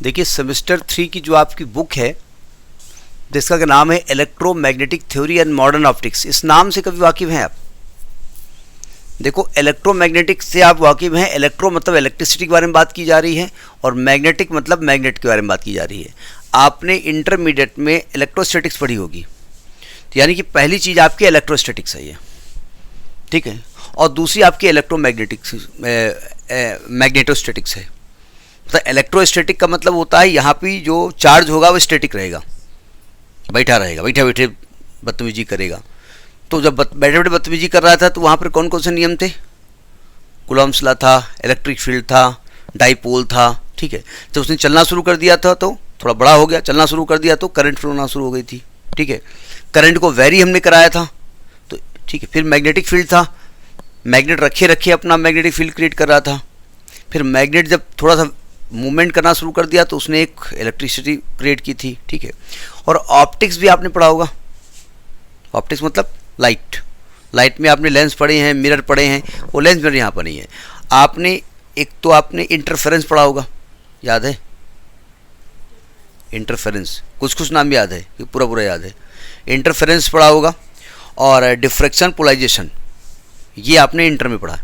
देखिए सेमेस्टर 3 की जो आपकी बुक है जिसका का नाम है electromagnetic theory and modern optics, इस नाम से कभी वाकिफ हैं आप? देखो इलेक्ट्रोमैग्नेटिक से आप वाकिफ हैं, इलेक्ट्रो मतलब इलेक्ट्रिसिटी के बारे में बात की जा रही है और मैग्नेटिक मतलब मैग्नेट के बारे में बात की जा रही है। आपने इंटरमीडिएट में इलेक्ट्रोस्टैटिक्स पढ़ी होगी, तो यानी कि पहली चीज़ आपकी इलेक्ट्रोस्टैटिक्स है ये, ठीक है, और दूसरी आपकी इलेक्ट्रोमैग्नेटिक्स मैग्नेटोस्टैटिक्स है। मतलब इलेक्ट्रोस्टैटिक का मतलब होता है यहाँ पे जो चार्ज होगा वो स्टैटिक रहेगा, बैठा रहेगा, बैठे बैठे बदतमीजी करेगा। तो जब बैठे बैठे बदतमीजी कर रहा था तो वहाँ पर कौन कौन से नियम थे? कूलॉम्स लॉ था, इलेक्ट्रिक फील्ड था, डाइपोल था, ठीक है। जब उसने चलना शुरू कर दिया था तो थोड़ा बड़ा हो गया, चलना शुरू कर दिया तो करंट फ्लो होना शुरू हो गई थी, ठीक है। करंट को वेरी हमने कराया था, तो ठीक है। फिर मैग्नेटिक फील्ड था, मैग्नेट रखे रखे अपना मैग्नेटिक फील्ड क्रिएट कर रहा था। फिर मैग्नेट जब थोड़ा सा मूवमेंट करना शुरू कर दिया तो उसने एक इलेक्ट्रिसिटी क्रिएट की थी, ठीक है। और ऑप्टिक्स भी आपने पढ़ा होगा। ऑप्टिक्स मतलब लाइट, लाइट में आपने लेंस पढ़े हैं, मिरर पढ़े हैं, वो लेंस मिरर यहाँ पर नहीं है। आपने एक तो आपने इंटरफेरेंस पढ़ा होगा, याद है? इंटरफेरेंस कुछ कुछ नाम याद है कि पूरा पूरा याद है? इंटरफेरेंस पढ़ा होगा और डिफ्रैक्शन, पोलराइजेशन, ये आपने इंटर में पढ़ा।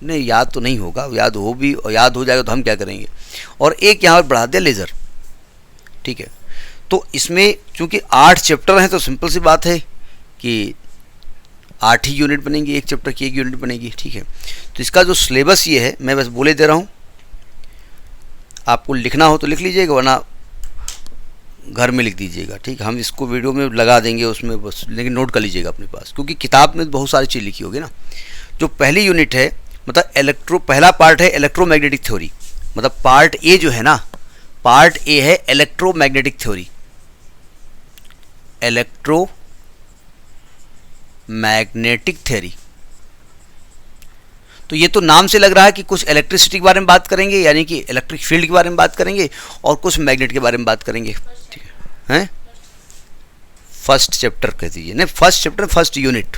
नहीं याद तो नहीं होगा, याद हो भी और याद हो जाएगा तो हम क्या करेंगे। और एक यहाँ पर बढ़ा दिया लेज़र, ठीक है। तो इसमें चूंकि 8 चैप्टर हैं तो सिंपल सी बात है कि 8 ही यूनिट बनेंगी, एक चैप्टर की 1 यूनिट बनेगी, ठीक है। तो इसका जो सिलेबस ये है, मैं बस बोले दे रहा हूँ, आपको लिखना हो तो लिख लीजिएगा वरना घर में लिख दीजिएगा, ठीक है। हम इसको वीडियो में लगा देंगे उसमें बस, लेकिन नोट कर लीजिएगा अपने पास, क्योंकि किताब में बहुत सारी चीज़ लिखी होगी ना। जो पहली यूनिट है मतलब पहला पार्ट है इलेक्ट्रोमैग्नेटिक थ्योरी, मतलब पार्ट ए जो है ना, पार्ट ए है इलेक्ट्रोमैग्नेटिक थ्योरी, इलेक्ट्रोमैग्नेटिक थ्योरी। तो ये तो नाम से लग रहा है कि कुछ इलेक्ट्रिसिटी के बारे में बात करेंगे, यानी कि इलेक्ट्रिक फील्ड के बारे में बात करेंगे और कुछ मैग्नेट के बारे में बात करेंगे, ठीक है। फर्स्ट चैप्टर कह दीजिए, नहीं फर्स्ट चैप्टर, फर्स्ट यूनिट,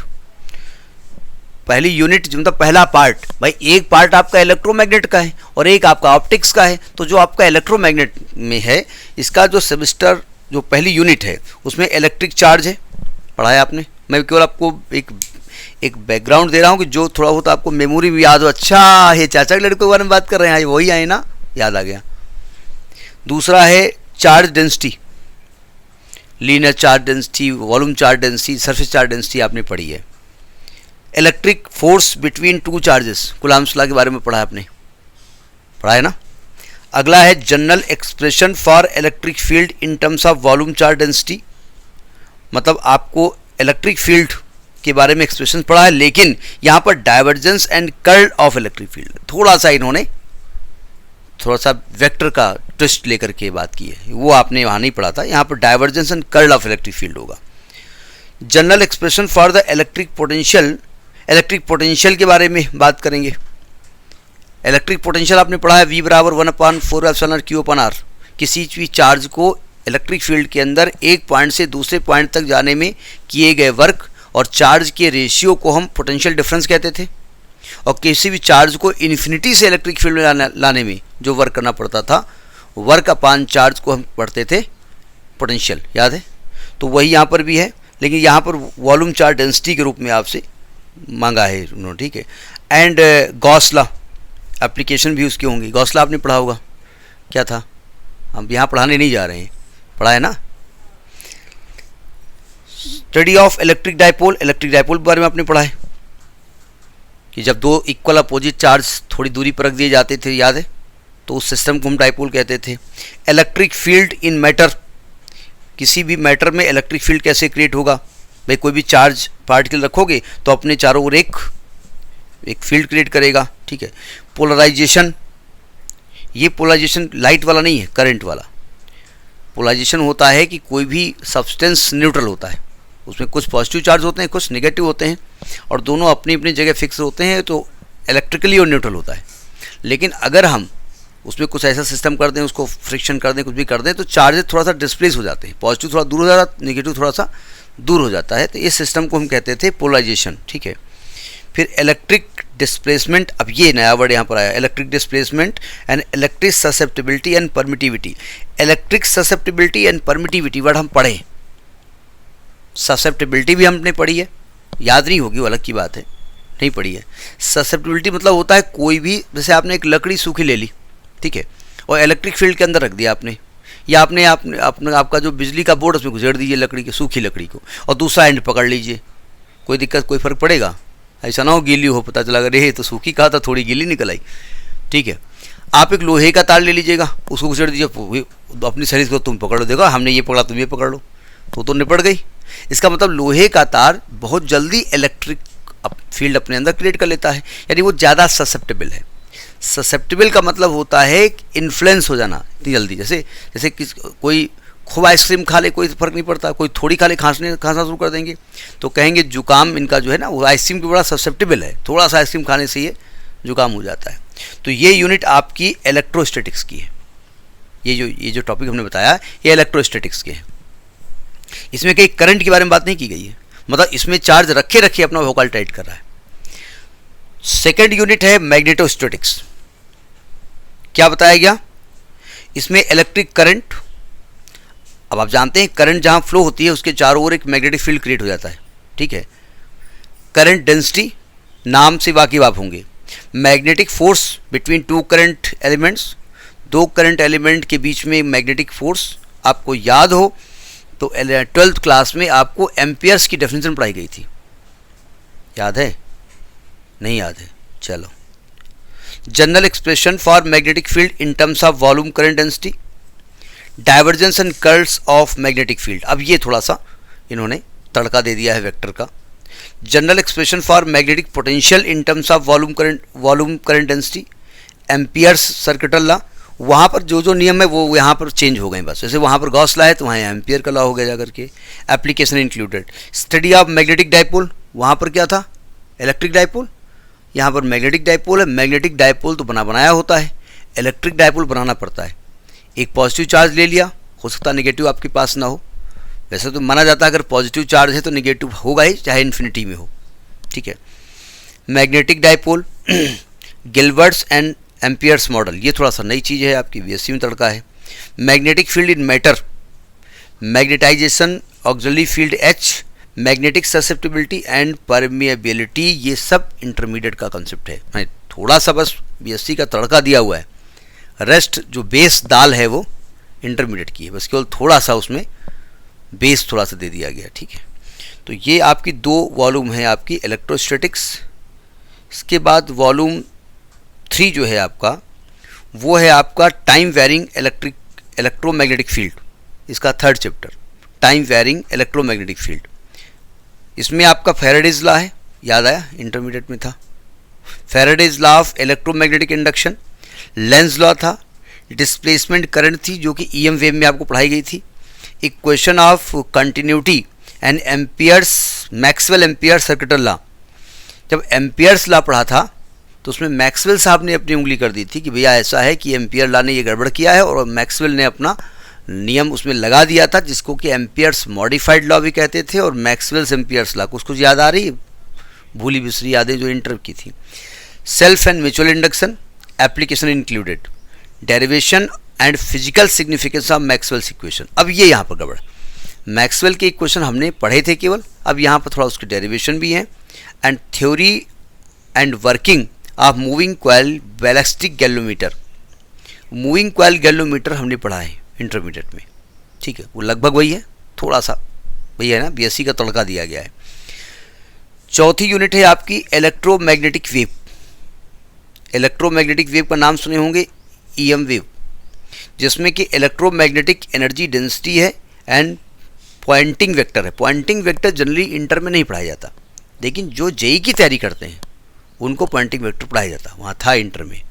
पहली यूनिट मतलब पहला पार्ट। भाई एक पार्ट आपका इलेक्ट्रोमैग्नेट का है और एक आपका ऑप्टिक्स का है। तो जो आपका इलेक्ट्रोमैग्नेट में है, इसका जो सेमेस्टर जो पहली यूनिट है उसमें इलेक्ट्रिक चार्ज है, पढ़ाया आपने। मैं केवल आपको एक बैकग्राउंड दे रहा हूँ कि जो थोड़ा बहुत आपको मेमोरी भी याद हो। अच्छा, ये चाचा के लड़के के बारे में बात कर रहे हैं, वही आए ना, याद आ गया। दूसरा है charge density, linear charge density, volume charge density, surface charge density आपने पढ़ी है। Electric force between two charges, Coulomb's law के बारे में पढ़ा है आपने, पढ़ा है ना। अगला है general expression for electric field in terms of volume charge density, मतलब आपको इलेक्ट्रिक फील्ड के बारे में एक्सप्रेशन पढ़ा है, लेकिन यहाँ पर divergence and curl of electric field थोड़ा सा इन्होंने थोड़ा सा वेक्टर का ट्विस्ट लेकर के बात की है, वो आपने वहाँ नहीं पढ़ा था। यहाँ पर divergence and curl of electric field होगा। General expression for the electric potential, electric potential के बारे में बात करेंगे। इलेक्ट्रिक पोटेंशियल आपने पढ़ा है, V बराबर 1/4 Q/R। किसी भी चार्ज को इलेक्ट्रिक फील्ड के अंदर एक पॉइंट से दूसरे पॉइंट तक जाने में किए गए वर्क और चार्ज के रेशियो को हम पोटेंशियल डिफरेंस कहते थे। और किसी भी चार्ज को इन्फिनिटी से इलेक्ट्रिक फील्ड में लाने में जो वर्क करना पड़ता था, वर्क अपान चार्ज को हम पढ़ते थे पोटेंशियल, याद है। तो वही यहाँ पर भी है, लेकिन यहाँ पर वॉल्यूम चार्ज डेंसिटी के रूप में आपसे मांगा है उन्होंने, ठीक है। एंड गॉस लॉ, एप्लीकेशन भी उसकी होंगी। गॉस लॉ आपने पढ़ा होगा, क्या था, हम यहाँ पढ़ाने नहीं जा रहे हैं, पढ़ा है ना। Study of electric dipole, electric dipole के बारे में आपने पढ़ा है कि जब दो इक्वल अपोजिट चार्ज थोड़ी दूरी पर रख दिए जाते थे, याद है, तो उस सिस्टम को हम डाइपोल कहते थे। इलेक्ट्रिक फील्ड इन मैटर, किसी भी मैटर में इलेक्ट्रिक फील्ड कैसे क्रिएट होगा। भाई कोई भी चार्ज पार्टिकल रखोगे तो अपने चारों ओर एक फील्ड क्रिएट करेगा, ठीक है। पोलराइजेशन, ये पोलराइजेशन लाइट वाला नहीं है, करंट वाला। पोलराइजेशन होता है कि कोई भी सब्सटेंस न्यूट्रल होता है, उसमें कुछ पॉजिटिव चार्ज होते हैं, कुछ नेगेटिव होते हैं, और दोनों अपनी अपनी जगह फिक्स होते हैं, तो इलेक्ट्रिकली और न्यूट्रल होता है। लेकिन अगर हम उसमें कुछ ऐसा सिस्टम कर दें, उसको फ्रिक्शन कर दें, कुछ भी कर दें, तो चार्जेस थोड़ा सा डिस्प्लेस हो जाते हैं, पॉजिटिव थोड़ा दूर हो जाता है, नेगेटिव थोड़ा सा दूर हो जाता है। तो इस सिस्टम को हम कहते थे पोलराइजेशन, ठीक है। फिर इलेक्ट्रिक डिस्प्लेसमेंट, अब ये नया वर्ड यहाँ पर आया, electric displacement and electric susceptibility and permittivity. Electric susceptibility and permittivity word हम पढ़े, ससेप्टिबिलिटी भी हमने पढ़ी है, याद नहीं होगी वो अलग की बात है, नहीं पढ़ी है। ससेप्टिबिलिटी मतलब होता है कोई भी, जैसे आपने एक लकड़ी सूखी ले ली, ठीक है, और इलेक्ट्रिक फील्ड के अंदर रख दिया आपने, या आपने आपका जो बिजली का बोर्ड उसमें गुजर दीजिए लकड़ी की, सूखी लकड़ी को, और दूसरा एंड पकड़ लीजिए, कोई दिक्कत, कोई फ़र्क पड़ेगा? ऐसा ना हो गीली हो, पता चला अरे तो सूखी कहा था थोड़ी गीली निकल आई, ठीक है। आप एक लोहे का तार ले लीजिएगा, उसको घुसेड़ दीजिए, अपनी शरीर को तुम पकड़ लो, देखो हमने ये पकड़ा तुम ये पकड़ लो, तो निपट गई। इसका मतलब लोहे का तार बहुत जल्दी इलेक्ट्रिक फील्ड अपने अंदर क्रिएट कर लेता है, यानी वो ज़्यादा ससेप्टेबल है। ससेप्टेबल का मतलब होता है इन्फ्लुएंस हो जाना इतनी जल्दी, जैसे कोई खूब आइसक्रीम खा ले कोई फ़र्क नहीं पड़ता, कोई थोड़ी खा ले खांसना शुरू कर देंगे, तो कहेंगे जुकाम इनका जो है ना वो आइसक्रीम के बड़ा ससेप्टेबल है, थोड़ा सा आइसक्रीम खाने से ये जुकाम हो जाता है। तो ये यूनिट आपकी इलेक्ट्रोस्टैटिक्स की है, ये जो टॉपिक हमने बताया ये इलेक्ट्रोस्टैटिक्स के है। इसमें कहीं करंट के बारे में बात नहीं की गई है, मतलब इसमें चार्ज रखे रखे अपना वोकल टाइट कर रहा है। सेकेंड यूनिट है मैग्नेटोस्टैटिक्स। क्या बताया गया इसमें? Electric current. अब आप जानते हैं करंट जहाँ फ्लो होती है उसके चारों ओर एक मैग्नेटिक फील्ड क्रिएट हो जाता है, ठीक है। करंट डेंसिटी नाम से वाकिफ आप होंगे। Magnetic force between two current elements, दो करंट एलिमेंट के बीच में मैग्नेटिक फोर्स आपको याद हो तो 12th क्लास में आपको एम्पियर्स की डेफिनेशन पढ़ाई गई थी, याद है? नहीं याद है? चलो, general expression for magnetic field in terms of volume current density, divergence and curls of magnetic field. अब ये थोड़ा सा इन्होंने तड़का दे दिया है वेक्टर का। General expression for magnetic potential in terms of volume current density, amperes circuital law, वहाँ पर जो नियम है वो यहाँ पर चेंज हो गए बस। जैसे वहाँ पर गॉस लॉ है तो वहाँ एम्पियर का लॉ हो गया जाकर के। Application included study of magnetic dipole, वहाँ पर क्या था? इलेक्ट्रिक डाइपोल, यहाँ पर मैग्नेटिक डाइपोल है। मैग्नेटिक डाइपोल तो बनाया होता है, इलेक्ट्रिक डाइपोल बनाना पड़ता है। एक पॉजिटिव चार्ज ले लिया, हो सकता है नेगेटिव आपके पास ना हो, वैसे तो माना जाता है अगर पॉजिटिव चार्ज है तो नेगेटिव होगा ही, चाहे इन्फिनिटी में हो, ठीक है। Magnetic dipole, Gilbert's and Ampere's model, ये थोड़ा सा नई चीज़ है आपकी, बीएससी में तड़का है। Magnetic field in matter, magnetization, auxiliary field H, magnetic susceptibility and permeability, ये सब इंटरमीडिएट का कंसेप्ट है। मैं थोड़ा सा बस बीएससी का तड़का दिया हुआ है, रेस्ट जो बेस दाल है वो इंटरमीडिएट की है, बस केवल थोड़ा सा उसमें बेस थोड़ा सा दे दिया गया, ठीक है। तो ये आपकी दो वॉल्यूम है आपकी इलेक्ट्रोस्टैटिक्स। इसके बाद वॉल्यूम 3 जो है आपका वो है आपका टाइम वेरिंग इलेक्ट्रोमैग्नेटिक फील्ड, इसका 3rd chapter, time varying electromagnetic field. इसमें आपका फैराडेज लॉ है, याद आया? इंटरमीडिएट में था Faraday's law of electromagnetic induction, Lenz law था, डिस्प्लेसमेंट करंट थी जो कि ईएम वेव में आपको पढ़ाई गई थी, equation of continuity and amperes, Maxwell ampere circuital law. जब एम्पियर्स लॉ पढ़ा था तो उसमें मैक्सवेल साहब ने अपनी उंगली कर दी थी कि भैया ऐसा है कि एम्पियर लॉ ने ये गड़बड़ किया है, और मैक्सवेल ने अपना नियम उसमें लगा दिया था जिसको कि एम्पियर्स मॉडिफाइड लॉ भी कहते थे, और मैक्सवेल्स एम्पियर्स लॉ। कुछ याद आ रही है? भूली बिसरी यादें जो इंटर की थी। Self and mutual induction, application included, derivation and physical significance of Maxwell's equation. अब ये यहाँ पर गड़बड़, मैक्सवेल के इक्वेशन हमने पढ़े थे केवल, अब यहाँ पर थोड़ा उसके डेरिवेशन भी हैं। And theory and working of moving coil ballistic galvanometer, moving coil galvanometer हमने पढ़ा है इंटरमीडिएट में, ठीक है, वो लगभग वही है, थोड़ा सा वही है ना, बीएससी का तड़का दिया गया है। चौथी यूनिट है आपकी इलेक्ट्रोमैग्नेटिक वेव। इलेक्ट्रोमैग्नेटिक वेव का नाम सुने होंगे, ईएम वेव, जिसमें कि इलेक्ट्रोमैग्नेटिक एनर्जी डेंसिटी है एंड पॉइंटिंग वेक्टर है। पॉइंटिंग वेक्टर जनरली इंटर में नहीं पढ़ाया जाता, लेकिन जो जेई की तैयारी करते हैं उनको पॉइंटिंग वेक्टर पढ़ाया जाता, वहाँ था इंटर में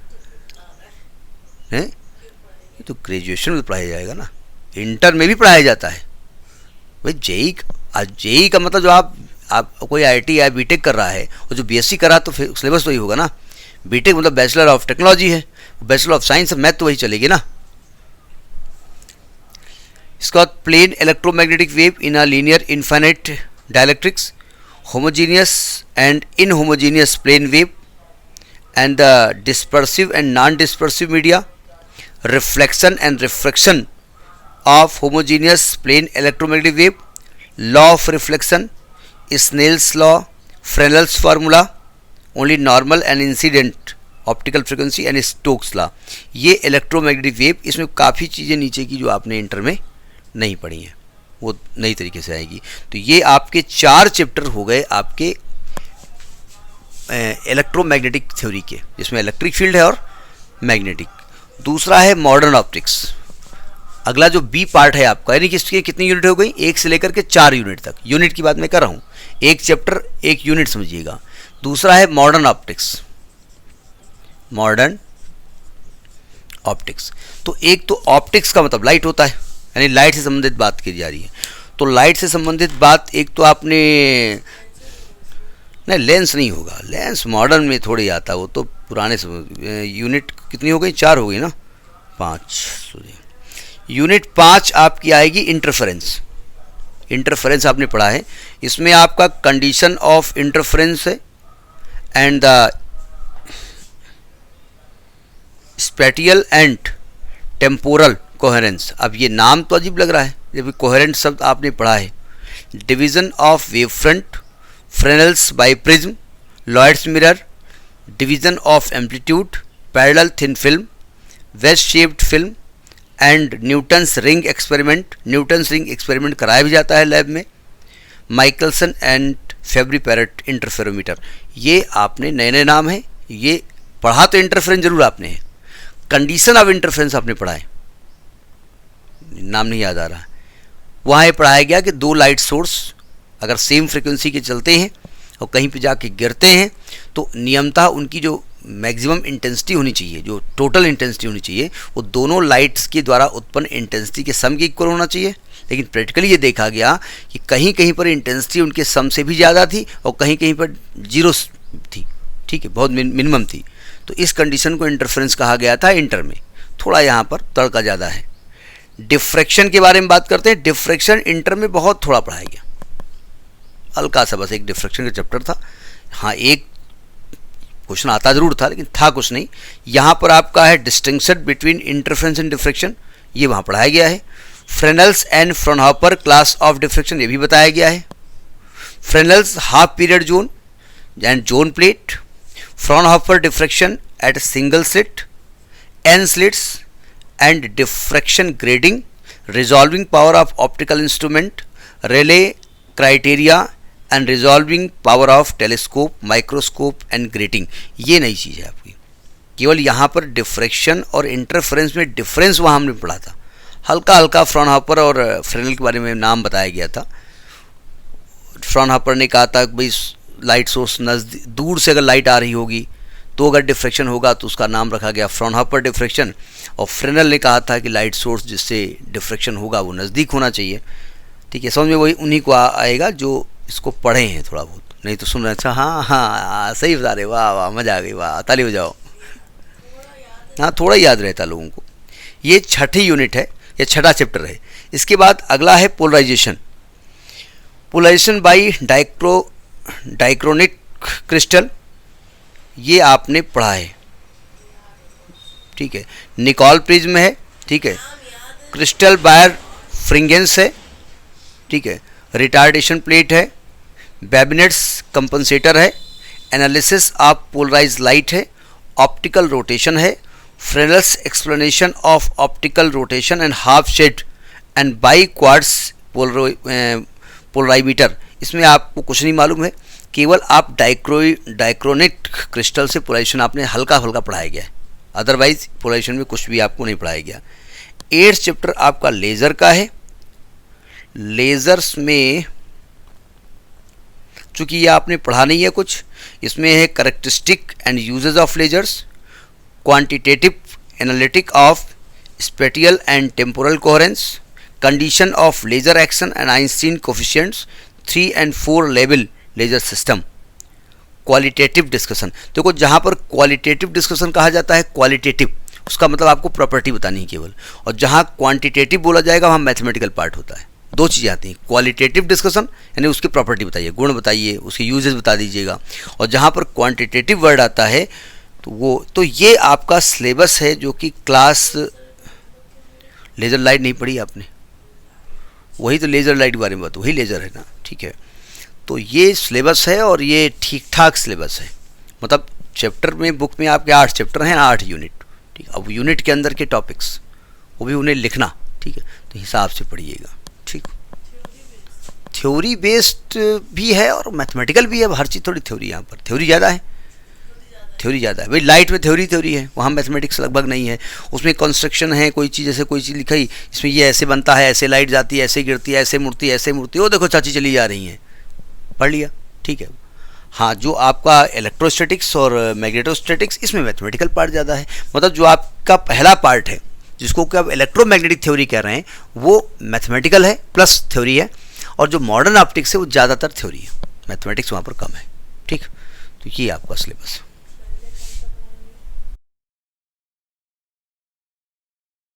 है, ये तो ग्रेजुएशन में पढ़ाया जाएगा ना, इंटर में भी पढ़ाया जाता है भाई। जेई का मतलब जो आप कोई आईटी या बीटेक कर रहा है और जो बीएससी कर रहा है तो फिर सिलेबस वही होगा ना। बीटेक मतलब बैचलर ऑफ टेक्नोलॉजी है, बैचलर ऑफ साइंस, मैथ तो वही चलेगी ना। इसके बाद plane electromagnetic wave in a linear infinite dielectrics, homogeneous and inhomogeneous plane wave, and the dispersive and non-dispersive media, reflection and refraction of homogeneous plane electromagnetic wave, law of reflection, Snell's law, Fresnel's formula, only normal and incident optical frequency and Stokes law, ये electromagnetic wave, इसमें काफ़ी चीज़ें नीचे की जो आपने inter में नहीं पढ़ी हैं वो नई तरीके से आएगी। तो ये आपके 4 चैप्टर हो गए आपके इलेक्ट्रोमैग्नेटिक थ्योरी के, जिसमें इलेक्ट्रिक फील्ड है और मैग्नेटिक। दूसरा है मॉडर्न ऑप्टिक्स। अगला जो बी पार्ट है आपका, यानी कि इसकी कितनी यूनिट हो गई, 1 से लेकर के 4 यूनिट तक। यूनिट की बात मैं कर रहा हूँ, एक चैप्टर एक यूनिट समझिएगा। दूसरा है मॉडर्न ऑप्टिक्स, मॉडर्न ऑप्टिक्स। तो एक तो ऑप्टिक्स का मतलब लाइट होता है, यानी लाइट से संबंधित बात की जा रही है। तो लाइट से संबंधित बात एक तो आपने नहीं, लेंस नहीं होगा, लेंस मॉडर्न में थोड़ी आता है, वो तो पुराने यूनिट कितनी हो गई, 4 हो गई ना, 5। यूनिट 5 आपकी आएगी इंटरफेरेंस। इंटरफेरेंस आपने पढ़ा है, इसमें आपका कंडीशन ऑफ इंटरफेरेंस है and the spatial and temporal coherence. अब ये नाम तो अजीब लग रहा है, जब कोहेरेंट शब्द आपने पढ़ा है। Division of wave front, Fresnel's biprism, Lloyd's mirror, division of amplitude, parallel thin film, वेस्ट shaped film and Newton's ring experiment. Newton's ring experiment कराया भी जाता है लैब में। Michelson and Fabry Perot interferometer, ये आपने नए नए नाम है, ये पढ़ा तो इंटरफेरेंस जरूर आपने है। कंडीशन ऑफ इंटरफेरेंस आपने पढ़ा है, नाम नहीं याद आ रहा। वहाँ ये पढ़ाया गया कि 2 लाइट सोर्स अगर सेम फ्रिक्वेंसी के चलते हैं और कहीं पे जाके गिरते हैं तो नियमतः उनकी जो मैक्सिमम इंटेंसिटी होनी चाहिए, जो टोटल इंटेंसिटी होनी चाहिए, वो दोनों लाइट्स के द्वारा उत्पन्न इंटेंसिटी के सम के इक्वल होना चाहिए। लेकिन प्रैक्टिकली ये देखा गया कि कहीं कहीं पर इंटेंसिटी उनके सम से भी ज़्यादा थी और कहीं कहीं पर 0 थी, ठीक है, बहुत मिनिमम थी। तो इस कंडीशन को इंटरफेरेंस कहा गया था इंटर में। थोड़ा यहाँ पर तड़का ज़्यादा है। डिफ्रैक्शन के बारे में बात करते हैं। डिफ्रैक्शन इंटर में बहुत थोड़ा पढ़ाया गया, हल्का सा, बस एक डिफ्रैक्शन का चैप्टर था। हाँ, एक क्वेश्चन आता जरूर था लेकिन था कुछ नहीं। यहाँ पर आपका है distinction between interference and diffraction, ये वहाँ पढ़ाया गया है। Fresnel's and Fraunhofer class of diffraction, ये भी बताया गया है। Fresnel's half period zone and zone plate, Fraunhofer diffraction at single slit, N slits and diffraction grating, resolving power of optical instrument, Rayleigh criteria and resolving power of telescope, microscope and grating. ये नई चीज़ है आपकी। केवल यहाँ पर diffraction और interference में difference वहाँ हमने पढ़ा था। हल्का हल्का फ्रॉनहोफर और फ्रेनेल के बारे में नाम बताया गया था। फ्रॉनहोफर ने कहा था कि भाई लाइट सोर्स नज़दीक, दूर से अगर लाइट आ रही होगी तो अगर डिफ्रैक्शन होगा तो उसका नाम रखा गया फ्रॉनहोफर डिफ्रैक्शन। और फ्रेनेल ने कहा था कि लाइट सोर्स जिससे डिफ्रैक्शन होगा वो नज़दीक होना चाहिए। ठीक है, समझ में वही उन्हीं को आएगा जो इसको पढ़े हैं थोड़ा बहुत, नहीं तो सुन रहे अच्छा हाँ हाँ सही बता रहे, वाह वाह मज़ा आ गई, वाह ताली हो जाओ। हाँ, थोड़ा याद रहता लोगों को। ये 6ठी यूनिट है, ये 6ठा चैप्टर है। इसके बाद अगला है polarisation. Polarisation by diachronic crystal, ये आपने पढ़ा है, ठीक है। निकोल प्रिज्म है, ठीक है। क्रिस्टल बायर फ्रिंगेंस है, ठीक है। रिटार्डेशन प्लेट है, बेबिनेट्स कंपनसेटर है, एनालिसिस ऑफ पोलराइज लाइट है, ऑप्टिकल रोटेशन है, Fresnel's explanation of optical rotation and half shade and biquartz polarimeter. इसमें आपको कुछ नहीं मालूम है, केवल आप डाइक्रोनिक क्रिस्टल से पोलराइजेशन आपने हल्का हल्का पढ़ाया गया है, अदरवाइज पोलराइजेशन में कुछ भी आपको नहीं पढ़ाया गया। 8th चैप्टर आपका लेज़र का है। लेज़र्स में चूँकि ये आपने पढ़ा नहीं है कुछ, इसमें है characteristic and uses of lasers, quantitative analytic of spatial and temporal coherence, condition of laser action and Einstein coefficients, 3 and 4 level laser system, qualitative discussion. देखो जहाँ पर क्वालिटेटिव डिस्कशन कहा जाता है, क्वालिटेटिव उसका मतलब आपको प्रॉपर्टी बतानी है केवल, और जहाँ क्वांटिटेटिव बोला जाएगा वहाँ मैथमेटिकल पार्ट होता है। 2 चीज़ें आती हैं, क्वालिटेटिव डिस्कशन यानी उसकी प्रॉपर्टी बताइए, गुण बताइए, उसके यूजेस बता दीजिएगा, और जहाँ पर क्वांटिटेटिव वर्ड आता है तो ये आपका सिलेबस है जो कि क्लास लेज़र लाइट नहीं पढ़ी आपने, वही तो लेज़र लाइट के बारे में बात, वही लेज़र है ना, ठीक है। तो ये सिलेबस है और ये ठीक ठाक सिलेबस है, मतलब चैप्टर में बुक में आपके 8 चैप्टर हैं, 8 यूनिट, ठीक है। अब यूनिट के अंदर के टॉपिक्स वो भी उन्हें लिखना, ठीक है, तो हिसाब से पढ़िएगा, ठीक। थ्योरी बेस्ड भी है और मैथमेटिकल भी है, हर चीज़ थोड़ी थ्योरी, यहाँ पर थ्योरी ज़्यादा है, थ्योरी ज़्यादा है भाई। लाइट में थ्योरी है, वहाँ मैथमेटिक्स लगभग नहीं है। उसमें कंस्ट्रक्शन है, कोई चीज़ जैसे कोई चीज़ लिखाई, इसमें ये ऐसे बनता है, ऐसे लाइट जाती है, ऐसे गिरती है, ऐसे मुड़ती है, ऐसे मुड़ती है, वो देखो चाची चली जा रही हैं, पढ़ लिया, ठीक है। हाँ, जो आपका इलेक्ट्रोस्टैटिक्स और मैग्नेटोस्टैटिक्स, इसमें मैथमेटिकल पार्ट ज़्यादा है। मतलब जो आपका पहला पार्ट है जिसको कि आप इलेक्ट्रोमैग्नेटिक थ्योरी कह रहे हैं, वो मैथमेटिकल है प्लस थ्योरी है, और जो मॉडर्न ऑप्टिक्स है वो ज़्यादातर थ्योरी है, मैथमेटिक्स वहाँ पर कम है, ठीक। तो ये आपका सिलेबस।